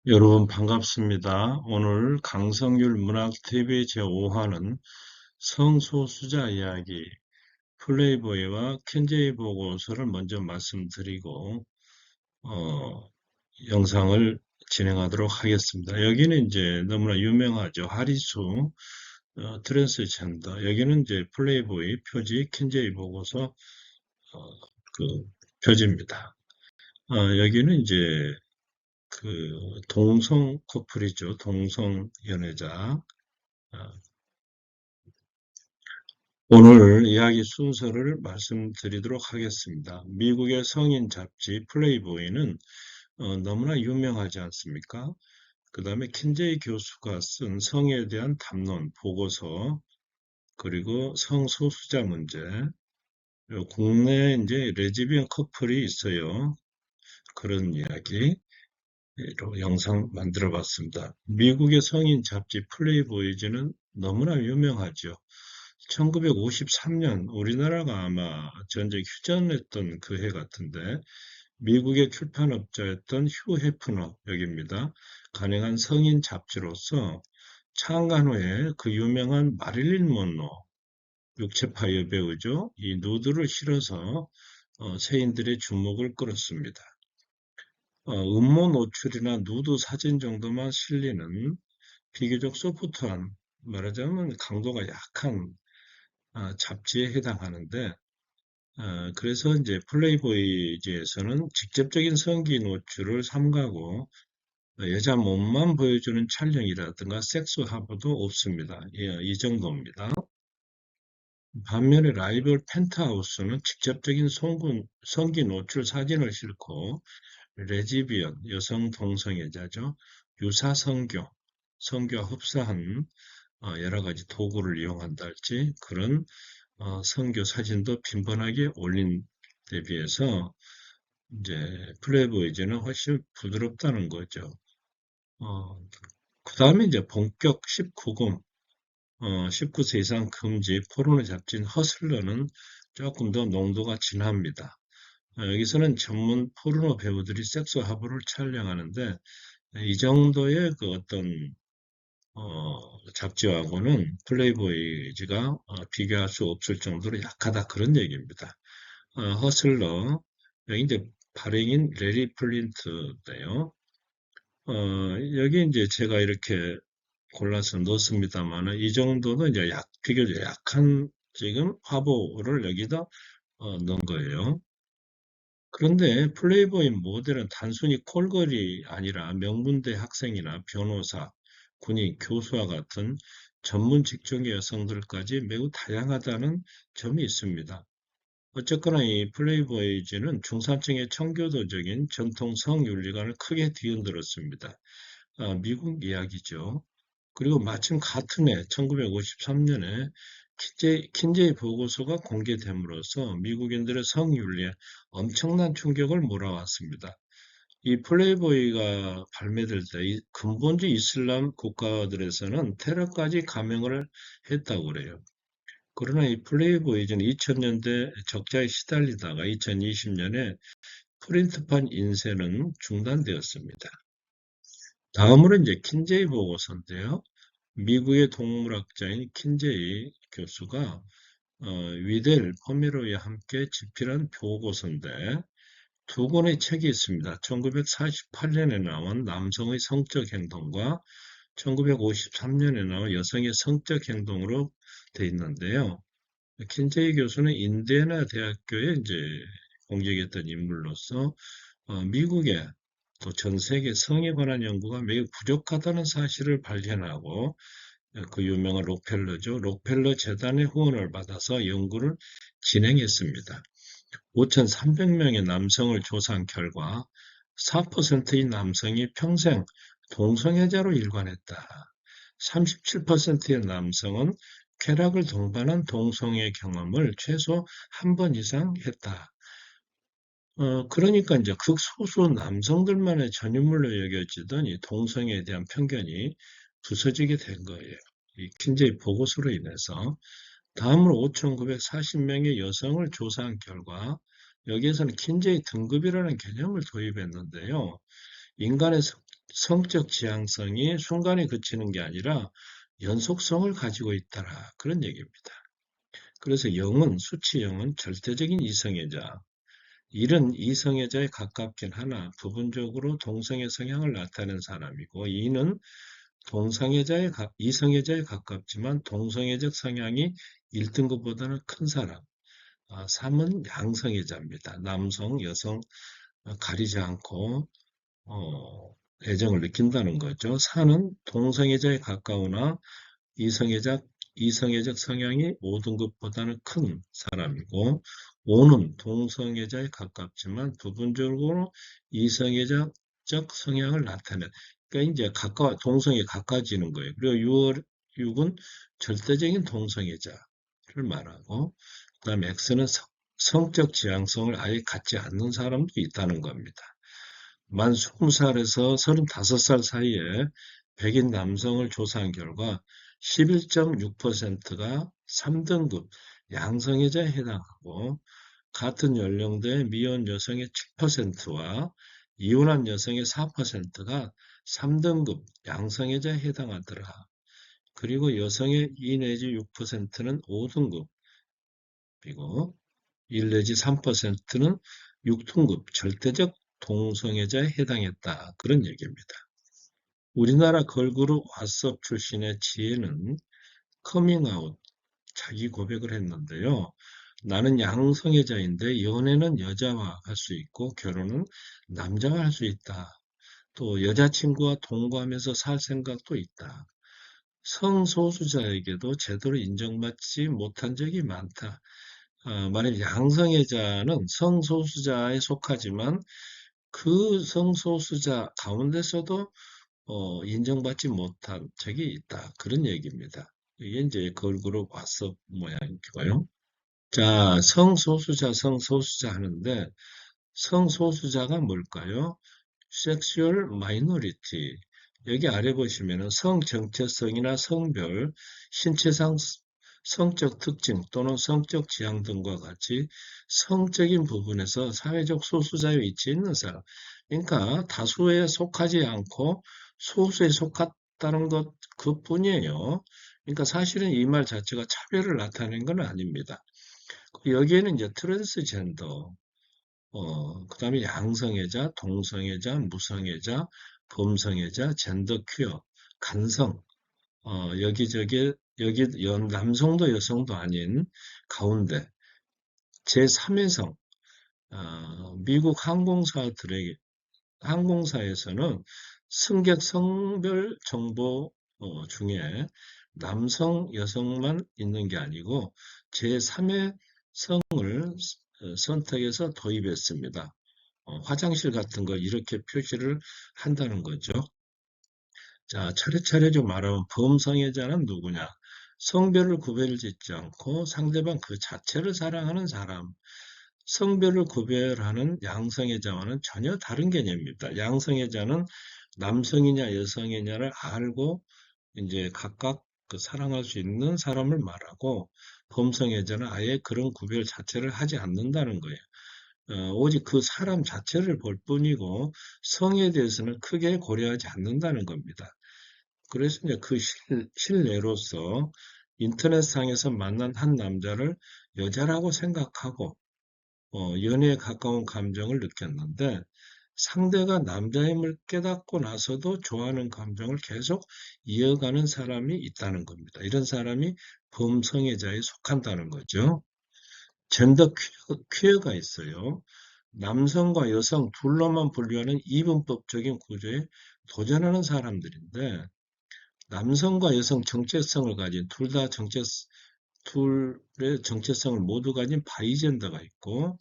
여러분 반갑습니다. 오늘 강성률 문학TV 제5화는 성소수자 이야기 플레이보이와 켄제이 보고서를 먼저 말씀드리고 영상을 진행하도록 하겠습니다. 여기는 이제 너무나 유명하죠. 하리수 트랜스젠더. 여기는 이제 플레이보이 표지 켄제이 보고서 그 표지입니다. 여기는 이제 동성 커플이죠. 동성 연애자. 아, 오늘 이야기 순서를 말씀드리도록 하겠습니다. 미국의 성인 잡지 플레이보이는 너무나 유명하지 않습니까? 그 다음에 킨제이 교수가 쓴 성에 대한 담론, 보고서, 그리고 성소수자 문제, 국내에 이제 레즈비언 커플이 있어요. 그런 이야기. 영상 만들어 봤습니다. 미국의 성인 잡지 플레이보이즈는 너무나 유명하죠. 1953년 우리나라가 아마 전쟁 휴전했던 그 해 같은데 미국의 출판업자였던 휴 해프너 여기입니다. 가능한 성인 잡지로서 창간 후에 그 유명한 마릴린 먼로 육체파 여배우죠. 이 누드를 실어서 세인들의 주목을 끌었습니다. 음모 노출이나 누드 사진 정도만 실리는 비교적 소프트한 말하자면 강도가 약한 잡지에 해당하는데 그래서 이제 플레이보이즈에서는 직접적인 성기 노출을 삼가고 여자 몸만 보여주는 촬영이라든가 섹스 화보도 없습니다. 예, 이 정도입니다. 반면에 라이벌 펜트하우스는 직접적인 성기 노출 사진을 싣고 레즈비언, 여성 동성애자죠. 유사 성교, 성교와 흡사한 여러 가지 도구를 이용한다 할지 그런 성교 사진도 빈번하게 올린 데 비해서 이제 플레이보이즈는 훨씬 부드럽다는 거죠. 그 다음에 이제 본격 19금, 19세 이상 금지 포르노 잡지인 허슬러는 조금 더 농도가 진합니다. 여기서는 전문 포르노 배우들이 섹스 화보를 촬영하는데 이 정도의 그 어떤 잡지하고는 플레이보이즈가 비교할 수 없을 정도로 약하다 그런 얘기입니다. 허슬러 여기 이제 발행인 레리 플린트인데요. 여기 이제 제가 이렇게 골라서 넣었습니다만 이 정도는 이제 비교적 약한 지금 화보를 여기다 넣은 거예요. 그런데 플레이보이 모델은 단순히 콜걸이 아니라 명문대 학생이나 변호사, 군인, 교수와 같은 전문 직종의 여성들까지 매우 다양하다는 점이 있습니다. 어쨌거나 이 플레이보이즈는 중산층의 청교도적인 전통 성윤리관을 크게 뒤흔들었습니다. 미국 이야기죠. 그리고 마침 같은 해 1953년에 킨제이 보고서가 공개됨으로써 미국인들의 성윤리에 엄청난 충격을 몰아왔습니다. 이 플레이보이가 발매될 때 근본주의 이슬람 국가들에서는 테러까지 감행을 했다고 그래요. 그러나 이 플레이보이즈는 2000년대 적자에 시달리다가 2020년에 프린트판 인쇄는 중단되었습니다. 다음으로 이제 킨제이 보고서인데요. 미국의 동물학자인 킨제이 교수가 위델 포메로와 함께 집필한 보고서인데 두 권의 책이 있습니다. 1948년에 나온 남성의 성적 행동과 1953년에 나온 여성의 성적 행동으로 되어 있는데요. 킨제이 교수는 인디애나 대학교에 이제 공직했던 인물로서 미국의 또 전 세계 성에 관한 연구가 매우 부족하다는 사실을 발견하고 그 유명한 록펠러죠. 록펠러 재단의 후원을 받아서 연구를 진행했습니다. 5,300명의 남성을 조사한 결과 4%의 남성이 평생 동성애자로 일관했다. 37%의 남성은 쾌락을 동반한 동성애 경험을 최소 한 번 이상 했다. 그러니까 이제 극소수 남성들만의 전유물로 여겨지던 이 동성애에 대한 편견이 부서지게 된 거예요. 이 킨제이 보고서로 인해서. 다음으로 5,940명의 여성을 조사한 결과 여기에서는 킨제이 등급이라는 개념을 도입했는데요. 인간의 성적 지향성이 순간에 그치는 게 아니라 연속성을 가지고 있다라 그런 얘기입니다. 그래서 수치 0은 절대적인 이성애자, 일은 이성애자에 가깝긴 하나 부분적으로 동성애 성향을 나타낸 사람이고, 이는 이성애자에 가깝지만 동성애적 성향이 1등급보다는 큰 사람. 3은 양성애자입니다. 남성, 여성 가리지 않고 애정을 느낀다는 거죠. 4는 동성애자에 가까우나 이성애적, 이성애적 성향이 5등급보다는 큰 사람이고, 5는 동성애자에 가깝지만 부분적으로 이성애적 성향을 나타내. 그러니까 이제 동성에 가까워지는 거예요. 그리고 6은 절대적인 동성애자를 말하고, 그 다음에 X는 성적 지향성을 아예 갖지 않는 사람도 있다는 겁니다. 만 20살에서 35살 사이에 백인 남성을 조사한 결과 11.6%가 3등급 양성애자에 해당하고, 같은 연령대 미혼 여성의 7%와 이혼한 여성의 4%가 3등급 양성애자에 해당하더라. 그리고 여성의 2 내지 6%는 5등급, 그리고 1 내지 3%는 6등급 절대적 동성애자에 해당했다. 그런 얘기입니다. 우리나라 걸그룹 왓썹 출신의 지혜는 커밍아웃, 자기 고백을 했는데요. 나는 양성애자인데 연애는 여자와 할 수 있고 결혼은 남자와 할 수 있다. 또 여자친구와 동거하면서 살 생각도 있다. 성소수자에게도 제대로 인정받지 못한 적이 많다. 만약 양성애자는 성소수자에 속하지만 그 성소수자 가운데서도 인정받지 못한 적이 있다. 그런 얘기입니다. 이게 이제 걸그룹 왓썹 모양이고요. 자, 성소수자 하는데 성소수자가 뭘까요? 섹슈얼 마이너리티. 여기 아래 보시면은 성 정체성이나 성별, 신체상 성적 특징 또는 성적 지향 등과 같이 성적인 부분에서 사회적 소수자에 위치해 있는 사람. 그러니까 다수에 속하지 않고 소수에 속했다는 것 그뿐이에요. 그러니까 사실은 이 말 자체가 차별을 나타낸 건 아닙니다. 여기에는 이제 트랜스젠더, 그다음에 양성애자, 동성애자, 무성애자, 범성애자, 젠더 퀴어, 간성, 여기저기 여기 남성도 여성도 아닌 가운데 제3의 성, 미국 항공사에서는 승객 성별 정보 중에 남성, 여성만 있는 게 아니고 제3의 성을 선택해서 도입했습니다. 화장실 같은 거 이렇게 표시를 한다는 거죠. 자, 차례차례 좀 말하면 범성애자는 누구냐? 성별을 구별짓지 않고 상대방 그 자체를 사랑하는 사람. 성별을 구별하는 양성애자와는 전혀 다른 개념입니다. 양성애자는 남성이냐 여성이냐를 알고 이제 각각 그 사랑할 수 있는 사람을 말하고, 범성애자는 아예 그런 구별 자체를 하지 않는다는 거예요. 오직 그 사람 자체를 볼 뿐이고 성에 대해서는 크게 고려하지 않는다는 겁니다. 그래서 이제 그 실내로서 인터넷상에서 만난 한 남자를 여자라고 생각하고 연애에 가까운 감정을 느꼈는데, 상대가 남자임을 깨닫고 나서도 좋아하는 감정을 계속 이어가는 사람이 있다는 겁니다. 이런 사람이 범성애자에 속한다는 거죠. 젠더 퀴어가 있어요. 남성과 여성 둘로만 분류하는 이분법적인 구조에 도전하는 사람들인데, 남성과 여성 정체성을 가진 둘의 정체성을 모두 가진 바이젠더가 있고,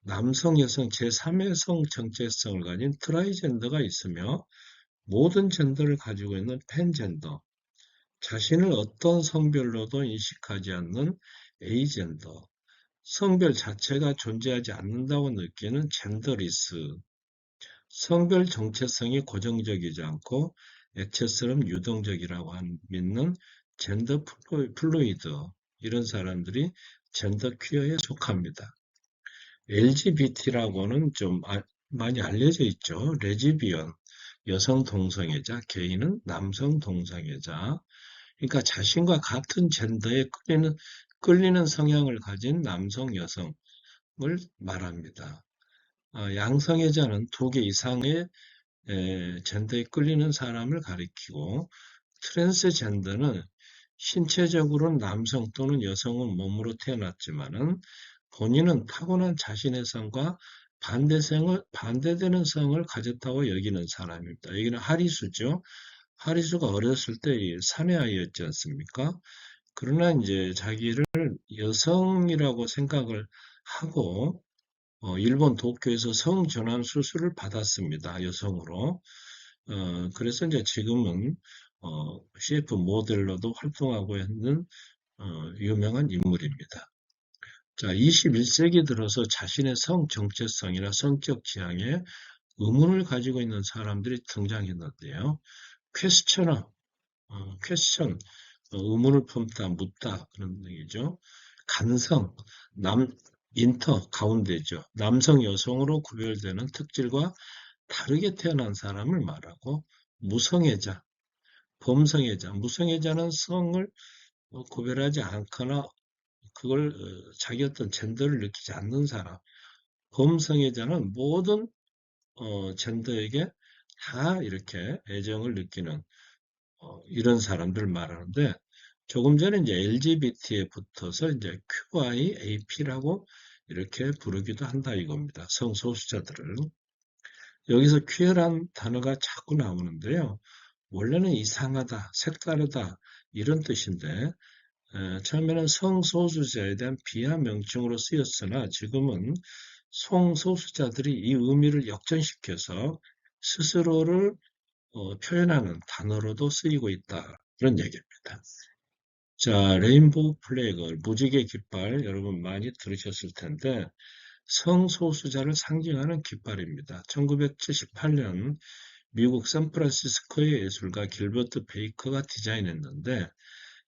남성, 여성 제3의 성 정체성을 가진 트라이젠더가 있으며, 모든 젠더를 가지고 있는 팬젠더, 자신을 어떤 성별로도 인식하지 않는 에이젠더, 성별 자체가 존재하지 않는다고 느끼는 젠더리스, 성별 정체성이 고정적이지 않고 액체처럼 유동적이라고 믿는 젠더 플루이드, 이런 사람들이 젠더 퀴어에 속합니다. LGBT라고는 좀 많이 알려져 있죠. 레즈비언, 여성 동성애자, 게이는 남성 동성애자. 그러니까 자신과 같은 젠더에 끌리는 성향을 가진 남성, 여성을 말합니다. 양성애자는 2개 이상의 젠더에 끌리는 사람을 가리키고, 트랜스젠더는 신체적으로는 남성 또는 여성은 몸으로 태어났지만은 본인은 타고난 자신의 성과 반대되는 성을 가졌다고 여기는 사람입니다. 여기는 하리수죠. 하리수가 어렸을 때 사내아이였지 않습니까? 그러나 이제 자기를 여성이라고 생각을 하고 일본 도쿄에서 성전환 수술을 받았습니다. 여성으로. 그래서 이제 지금은 CF 모델로도 활동하고 있는 유명한 인물입니다. 자, 21세기 들어서 자신의 성 정체성이나 성적 지향에 의문을 가지고 있는 사람들이 등장했는데요. 퀘스처너, 퀘스천, 의문을 품다, 묻다 그런 얘기죠. 간성, 인터, 가운데죠. 남성, 여성으로 구별되는 특질과 다르게 태어난 사람을 말하고, 무성애자, 범성애자, 무성애자는 성을 구별하지 않거나 그걸 자기 어떤 젠더를 느끼지 않는 사람, 범성애자는 모든 젠더에게 다 이렇게 애정을 느끼는 이런 사람들을 말하는데, 조금 전에 이제 LGBT에 붙어서 이제 QIAP라고 이렇게 부르기도 한다 이겁니다. 성소수자들을. 여기서 퀴어란 단어가 자꾸 나오는데요. 원래는 이상하다, 색다르다 이런 뜻인데 처음에는 성소수자에 대한 비하 명칭으로 쓰였으나 지금은 성소수자들이 이 의미를 역전시켜서 스스로를 표현하는 단어로도 쓰이고 있다. 그런 얘기입니다. 자, 레인보우 플래그, 무지개 깃발 여러분 많이 들으셨을 텐데 성소수자를 상징하는 깃발입니다. 1978년 미국 샌프란시스코의 예술가 길버트 베이커가 디자인했는데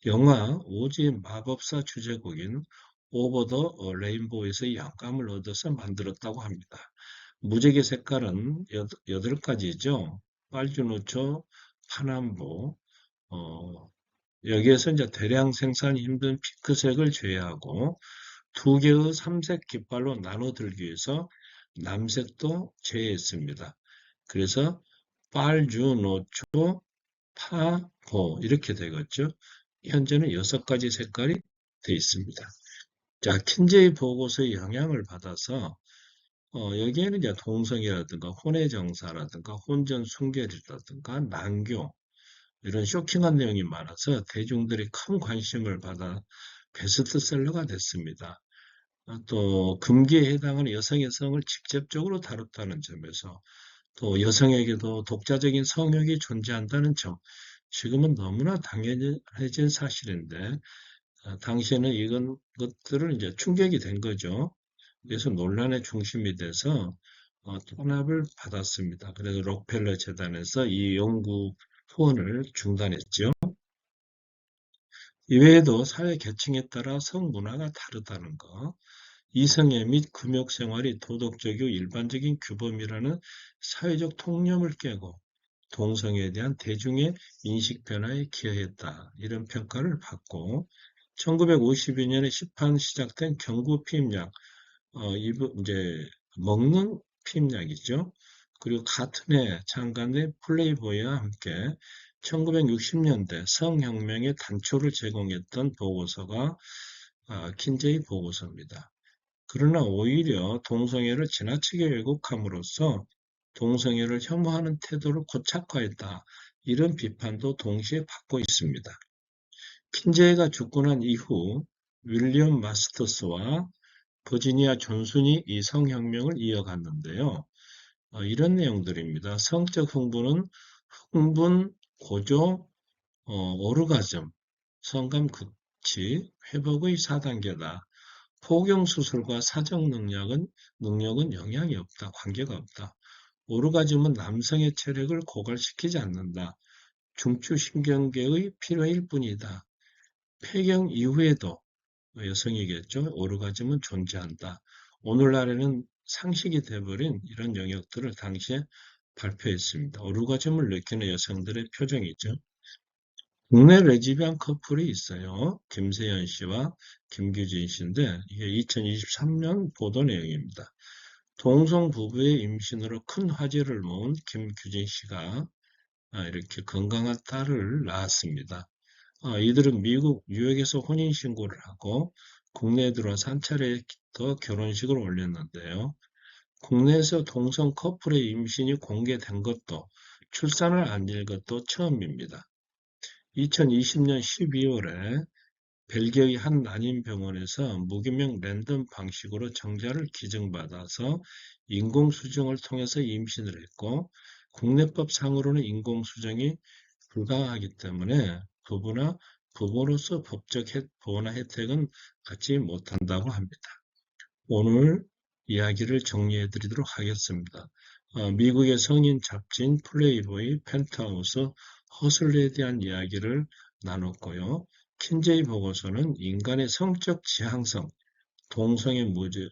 영화 오즈의 마법사 주제곡인 오버 더 레인보우에서 영감을 얻어서 만들었다고 합니다. 무지개 색깔은 8가지죠. 빨주노초, 파남보, 여기에서 이제 대량 생산이 힘든 핑크색을 제외하고 2개의 3색 깃발로 나눠들기 위해서 남색도 제외했습니다. 그래서 빨주노초, 파고 이렇게 되겠죠. 현재는 6가지 색깔이 되어 있습니다. 자, 킨제이 보고서의 영향을 받아서 여기에는 이제 동성애라든가 혼외정사라든가 혼전순결이라든가 난교 이런 쇼킹한 내용이 많아서 대중들이 큰 관심을 받아 베스트셀러가 됐습니다. 또 금기에 해당하는 여성의 성을 직접적으로 다뤘다는 점에서 또 여성에게도 독자적인 성욕이 존재한다는 점, 지금은 너무나 당연해진 사실인데 당시에는 이런 것들은 이제 충격이 된 거죠. 그래서 논란의 중심이 돼서 탄압을 받았습니다. 그래서 록펠러 재단에서 이 연구 후원을 중단했죠. 이외에도 사회 계층에 따라 성문화가 다르다는 것, 이성애 및 금욕 생활이 도덕적이고 일반적인 규범이라는 사회적 통념을 깨고 동성애에 대한 대중의 인식 변화에 기여했다. 이런 평가를 받고 1952년에 시판 시작된 경구 피임약, 이제 먹는 피임약이죠. 그리고 같은 해 창간된 플레이보이와 함께 1960년대 성혁명의 단초를 제공했던 보고서가 킨제이 보고서입니다. 그러나 오히려 동성애를 지나치게 왜곡함으로써 동성애를 혐오하는 태도를 고착화했다. 이런 비판도 동시에 받고 있습니다. 킨제이가 죽고 난 이후 윌리엄 마스터스와 버지니아 존슨이 이 성혁명을 이어갔는데요. 이런 내용들입니다. 성적 흥분은 흥분, 고조, 오르가즘, 성감 극치, 회복의 4단계다. 포경 수술과 사정 능력은 영향이 없다. 관계가 없다. 오르가즘은 남성의 체력을 고갈시키지 않는다. 중추신경계의 필요일 뿐이다. 폐경 이후에도 여성이겠죠. 오르가즘은 존재한다. 오늘날에는 상식이 돼버린 이런 영역들을 당시에 발표했습니다. 오르가즘을 느끼는 여성들의 표정이죠. 국내 레즈비안 커플이 있어요. 김세연 씨와 김규진 씨인데 이게 2023년 보도 내용입니다. 동성 부부의 임신으로 큰 화제를 모은 김규진 씨가 이렇게 건강한 딸을 낳았습니다. 이들은 미국 뉴욕에서 혼인신고를 하고 국내에 들어와서 한 차례 더 결혼식을 올렸는데요. 국내에서 동성 커플의 임신이 공개된 것도 출산을 안길 것도 처음입니다. 2020년 12월에 벨기에의 한 난임병원에서 무기명 랜덤 방식으로 정자를 기증받아서 인공수정을 통해서 임신을 했고 국내법상으로는 인공수정이 불가하기 때문에 부부로서 법적 보호나 혜택은 받지 못한다고 합니다. 오늘 이야기를 정리해 드리도록 하겠습니다. 미국의 성인 잡지인 플레이보이, 펜트하우스, 허슬에 대한 이야기를 나눴고요. 킨제이 보고서는 인간의 성적 지향성, 동성애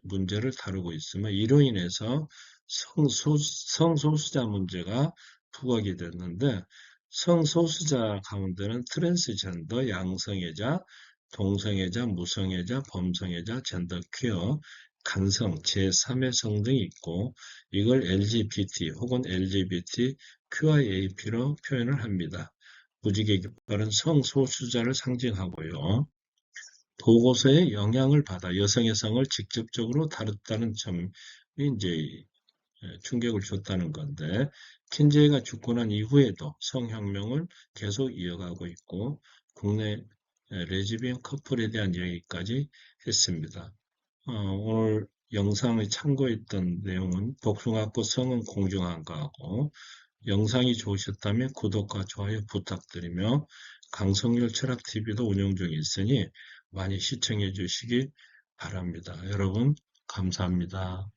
문제를 다루고 있으며 이로 인해서 성소수자 문제가 부각이 됐는데 성소수자 가운데는 트랜스젠더, 양성애자, 동성애자, 무성애자, 범성애자, 젠더 퀴어, 간성, 제3의 성 등이 있고 이걸 LGBT 혹은 LGBT QIAP로 표현을 합니다. 무지개 깃발은 성소수자를 상징하고요. 보고서에 영향을 받아 여성의 성을 직접적으로 다뤘다는 점이 이제 충격을 줬다는 건데 킨제이가 죽고 난 이후에도 성혁명을 계속 이어가고 있고 국내 레즈비언 커플에 대한 이야기까지 했습니다. 오늘 영상에 참고했던 내용은 복숭아꽃 성은 공중한가하고 영상이 좋으셨다면 구독과 좋아요 부탁드리며 강성률 철학TV도 운영 중에 있으니 많이 시청해 주시기 바랍니다. 여러분 감사합니다.